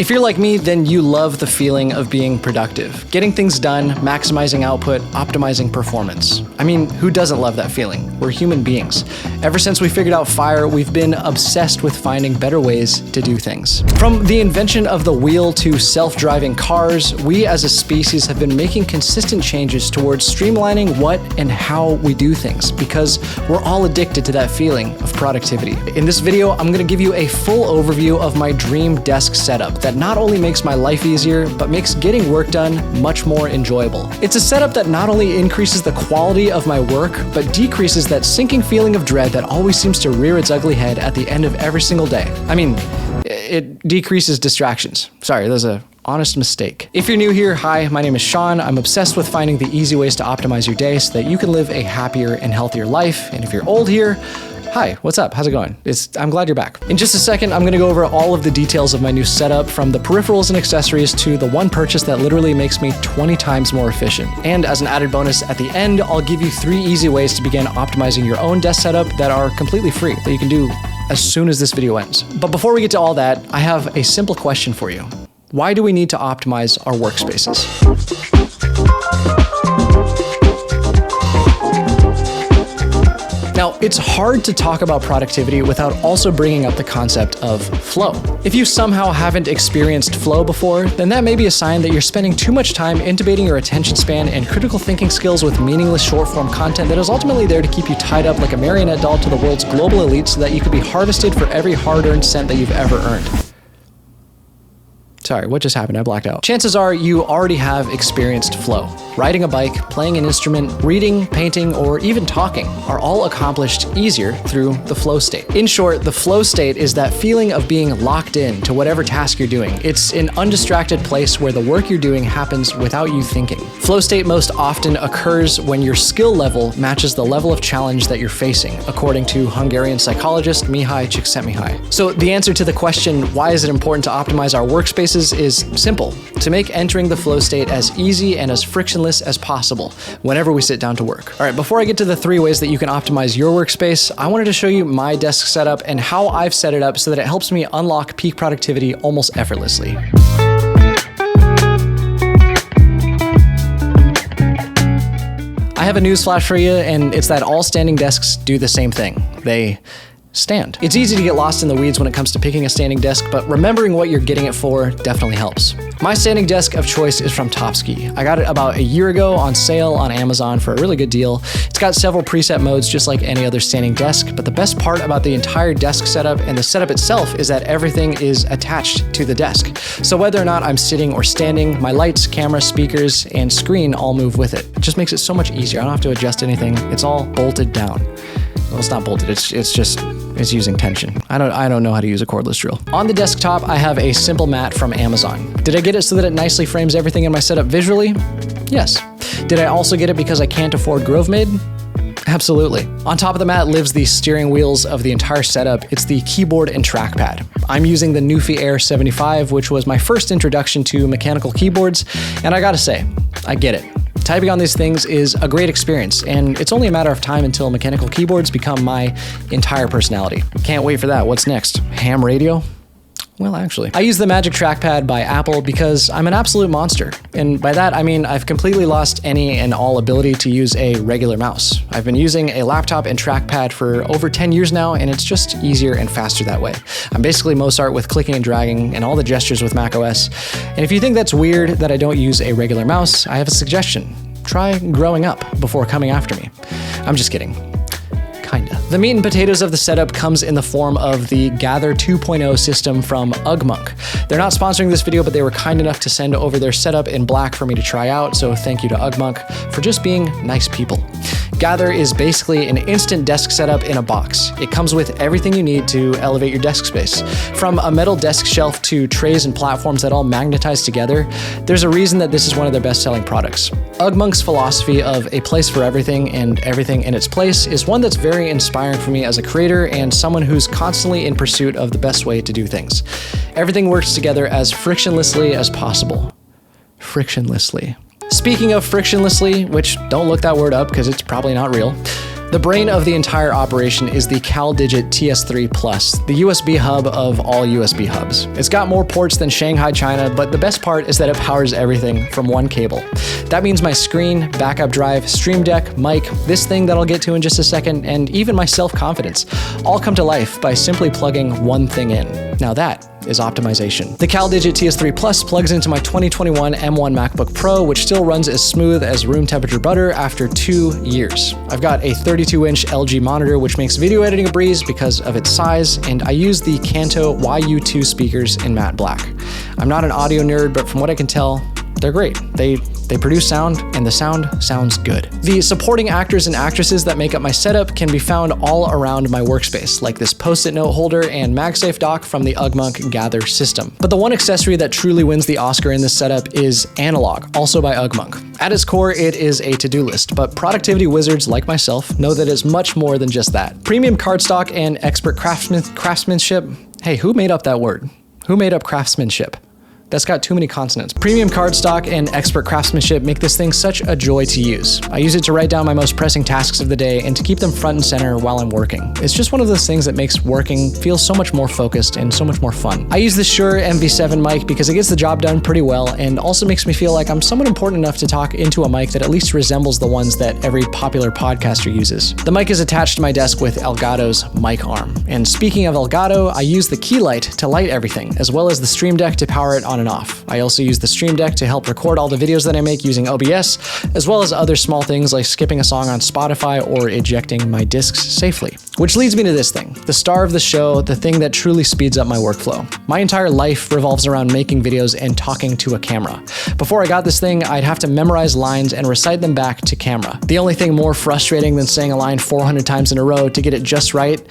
If you're like me, then you love the feeling of being productive, getting things done, maximizing output, optimizing performance. I mean, who doesn't love that feeling? We're human beings. Ever since we figured out fire, we've been obsessed with finding better ways to do things. From the invention of the wheel to self-driving cars, we as a species have been making consistent changes towards streamlining what and how we do things, because we're all addicted to that feeling of productivity. In this video, I'm gonna give you a full overview of my dream desk setup that not only makes my life easier, but makes getting work done much more enjoyable. It's a setup that not only increases the quality of my work, but decreases that sinking feeling of dread that always seems to rear its ugly head at the end of every single day. I mean, it decreases distractions. Sorry, that was an honest mistake. If you're new here, hi, my name is Sean. I'm obsessed with finding the easy ways to optimize your day so that you can live a happier and healthier life. And if you're old here, hi, what's up? How's it going? I'm glad you're back. In just a second, I'm gonna go over all of the details of my new setup, from the peripherals and accessories to the one purchase that literally makes me 20 times more efficient. And as an added bonus, at the end, I'll give you 3 easy ways to begin optimizing your own desk setup that are completely free, that you can do as soon as this video ends. But before we get to all that, I have a simple question for you. Why do we need to optimize our workspaces? Now, it's hard to talk about productivity without also bringing up the concept of flow. If you somehow haven't experienced flow before, then that may be a sign that you're spending too much time intubating your attention span and critical thinking skills with meaningless short-form content that is ultimately there to keep you tied up like a marionette doll to the world's global elite so that you could be harvested for every hard-earned cent that you've ever earned. Sorry, what just happened? I blacked out. Chances are you already have experienced flow. Riding a bike, playing an instrument, reading, painting, or even talking are all accomplished easier through the flow state. In short, the flow state is that feeling of being locked in to whatever task you're doing. It's an undistracted place where the work you're doing happens without you thinking. Flow state most often occurs when your skill level matches the level of challenge that you're facing, according to Hungarian psychologist Mihaly Csikszentmihalyi. So the answer to the question, why is it important to optimize our workspaces, is simple: to make entering the flow state as easy and as frictionless as possible whenever we sit down to work. All right, before I get to the 3 ways that you can optimize your workspace, I wanted to show you my desk setup and how I've set it up so that it helps me unlock peak productivity almost effortlessly. I have a news flash for you, and it's that all standing desks do the same thing. They stand. It's easy to get lost in the weeds when it comes to picking a standing desk, but remembering what you're getting it for definitely helps. My standing desk of choice is from Topski. I got it about a year ago on sale on Amazon for a really good deal. It's got several preset modes just like any other standing desk, but the best part about the entire desk setup and the setup itself is that everything is attached to the desk. So whether or not I'm sitting or standing, my lights, camera, speakers, and screen all move with it. It just makes it so much easier. I don't have to adjust anything. It's all bolted down. Well, it's not bolted, it's using tension. I don't know how to use a cordless drill. On the desktop, I have a simple mat from Amazon. Did I get it so that it nicely frames everything in my setup visually? Yes. Did I also get it because I can't afford Grove-Made? Absolutely. On top of the mat lives the steering wheels of the entire setup. It's the keyboard and trackpad. I'm using the Newfie Air 75, which was my first introduction to mechanical keyboards, and I gotta say, I get it. Typing on these things is a great experience, and it's only a matter of time until mechanical keyboards become my entire personality. Can't wait for that. What's next? Ham radio? Well, actually, I use the Magic Trackpad by Apple because I'm an absolute monster. And by that, I mean I've completely lost any and all ability to use a regular mouse. I've been using a laptop and trackpad for over 10 years now, and it's just easier and faster that way. I'm basically Mozart with clicking and dragging and all the gestures with macOS. And if you think that's weird that I don't use a regular mouse, I have a suggestion. Try growing up before coming after me. I'm just kidding. Kinda. The meat and potatoes of the setup comes in the form of the Gather 2.0 system from Ugmonk. They're not sponsoring this video, but they were kind enough to send over their setup in black for me to try out, so thank you to Ugmonk for just being nice people. Gather is basically an instant desk setup in a box. It comes with everything you need to elevate your desk space. From a metal desk shelf to trays and platforms that all magnetize together, there's a reason that this is one of their best-selling products. Ugmonk's philosophy of a place for everything and everything in its place is one that's very inspiring for me as a creator and someone who's constantly in pursuit of the best way to do things. Everything works together as frictionlessly as possible. Frictionlessly. Speaking of frictionlessly, which don't look that word up because it's probably not real, The brain of the entire operation is the CalDigit TS3 Plus, the USB hub of all USB hubs. It's got more ports than Shanghai, China, but the best part is that it powers everything from one cable. That means my screen, backup drive, Stream Deck, mic, this thing that I'll get to in just a second, and even my self-confidence all come to life by simply plugging one thing in. Now that is optimization. The CalDigit TS3 Plus plugs into my 2021 M1 MacBook Pro, which still runs as smooth as room temperature butter after 2 years. I've got a 32-inch LG monitor, which makes video editing a breeze because of its size, and I use the Kanto YU2 speakers in matte black. I'm not an audio nerd, but from what I can tell, they're great. They produce sound, and the sound sounds good. The supporting actors and actresses that make up my setup can be found all around my workspace, like this Post-it note holder and MagSafe dock from the Ugmonk Gather system. But the one accessory that truly wins the Oscar in this setup is Analog, also by Ugmonk. At its core, it is a to-do list, but productivity wizards like myself know that it's much more than just that. Premium cardstock and expert craftsmanship. Hey, who made up that word? Who made up craftsmanship? That's got too many consonants. Premium cardstock and expert craftsmanship make this thing such a joy to use. I use it to write down my most pressing tasks of the day and to keep them front and center while I'm working. It's just one of those things that makes working feel so much more focused and so much more fun. I use the Shure MV7 mic because it gets the job done pretty well and also makes me feel like I'm somewhat important enough to talk into a mic that at least resembles the ones that every popular podcaster uses. The mic is attached to my desk with Elgato's mic arm. And speaking of Elgato, I use the key light to light everything, as well as the Stream Deck to power it on and off. I also use the Stream Deck to help record all the videos that I make using OBS, as well as other small things like skipping a song on Spotify or ejecting my discs safely. Which leads me to this thing, the star of the show, the thing that truly speeds up my workflow. My entire life revolves around making videos and talking to a camera. Before I got this thing, I'd have to memorize lines and recite them back to camera. The only thing more frustrating than saying a line 400 times in a row to get it just right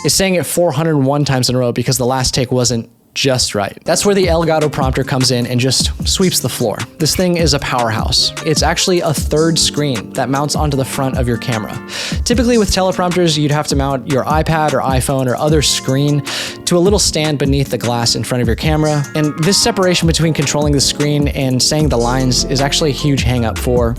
is saying it 401 times in a row because the last take wasn't just right. That's where the Elgato prompter comes in and just sweeps the floor. This thing is a powerhouse. It's actually a third screen that mounts onto the front of your camera. Typically with teleprompters, you'd have to mount your iPad or iPhone or other screen to a little stand beneath the glass in front of your camera. And this separation between controlling the screen and saying the lines is actually a huge hang-up for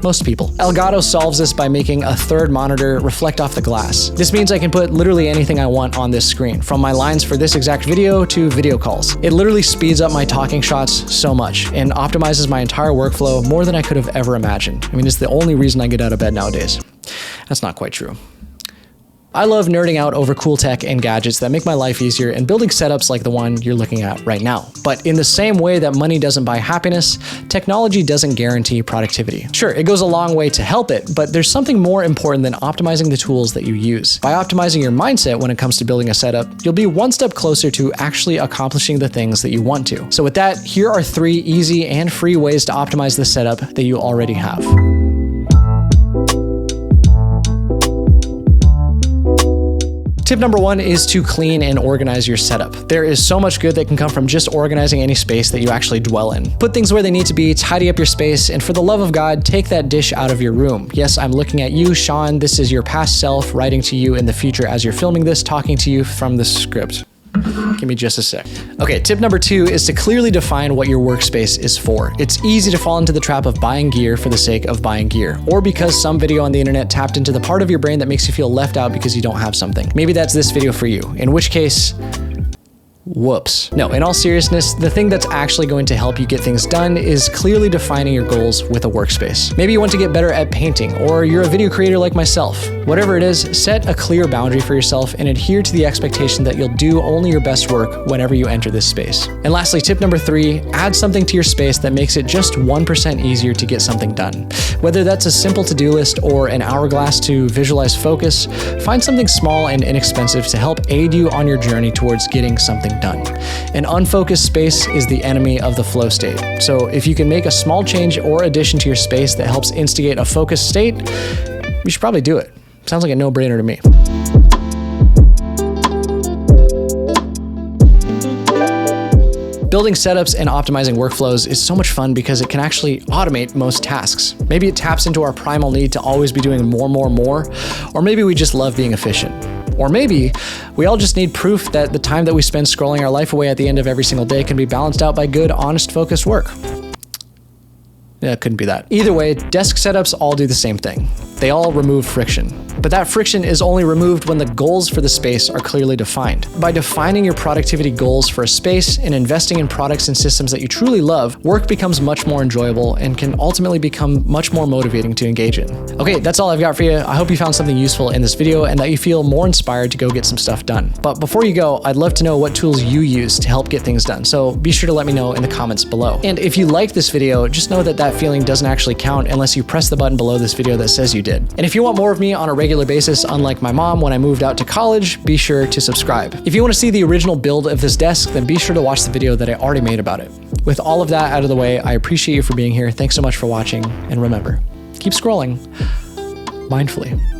most people. Elgato solves this by making a third monitor reflect off the glass. This means I can put literally anything I want on this screen, from my lines for this exact video to video calls. It literally speeds up my talking shots so much and optimizes my entire workflow more than I could have ever imagined. I mean, it's the only reason I get out of bed nowadays. That's not quite true. I love nerding out over cool tech and gadgets that make my life easier and building setups like the one you're looking at right now. But in the same way that money doesn't buy happiness, technology doesn't guarantee productivity. Sure, it goes a long way to help it, but there's something more important than optimizing the tools that you use. By optimizing your mindset when it comes to building a setup, you'll be one step closer to actually accomplishing the things that you want to. So with that, here are 3 easy and free ways to optimize the setup that you already have. Tip number 1 is to clean and organize your setup. There is so much good that can come from just organizing any space that you actually dwell in. Put things where they need to be, tidy up your space, and for the love of God, take that dish out of your room. Yes, I'm looking at you, Sean. This is your past self writing to you in the future as you're filming this, talking to you from the script. Give me just a sec. Okay, tip number 2 is to clearly define what your workspace is for. It's easy to fall into the trap of buying gear for the sake of buying gear, or because some video on the internet tapped into the part of your brain that makes you feel left out because you don't have something. Maybe that's this video for you, in which case, whoops. No, in all seriousness, the thing that's actually going to help you get things done is clearly defining your goals with a workspace. Maybe you want to get better at painting, or you're a video creator like myself. Whatever it is, set a clear boundary for yourself and adhere to the expectation that you'll do only your best work whenever you enter this space. And lastly, tip number 3, add something to your space that makes it just 1% easier to get something done. Whether that's a simple to-do list or an hourglass to visualize focus, find something small and inexpensive to help aid you on your journey towards getting something done. An unfocused space is the enemy of the flow state. So if you can make a small change or addition to your space that helps instigate a focused state, you should probably do it. Sounds like a no-brainer to me. Building setups and optimizing workflows is so much fun because it can actually automate most tasks. Maybe it taps into our primal need to always be doing more, or maybe we just love being efficient. Or maybe we all just need proof that the time that we spend scrolling our life away at the end of every single day can be balanced out by good, honest, focused work. Yeah, it couldn't be that. Either way, desk setups all do the same thing. They all remove friction. But that friction is only removed when the goals for the space are clearly defined. By defining your productivity goals for a space and investing in products and systems that you truly love, work becomes much more enjoyable and can ultimately become much more motivating to engage in. Okay, that's all I've got for you. I hope you found something useful in this video and that you feel more inspired to go get some stuff done. But before you go, I'd love to know what tools you use to help get things done. So be sure to let me know in the comments below. And if you liked this video, just know that that feeling doesn't actually count unless you press the button below this video that says you did. And if you want more of me on a regular basis, unlike my mom when I moved out to college, be sure to subscribe. If you want to see the original build of this desk, then be sure to watch the video that I already made about it. With all of that out of the way, I appreciate you for being here. Thanks so much for watching. And remember, keep scrolling mindfully.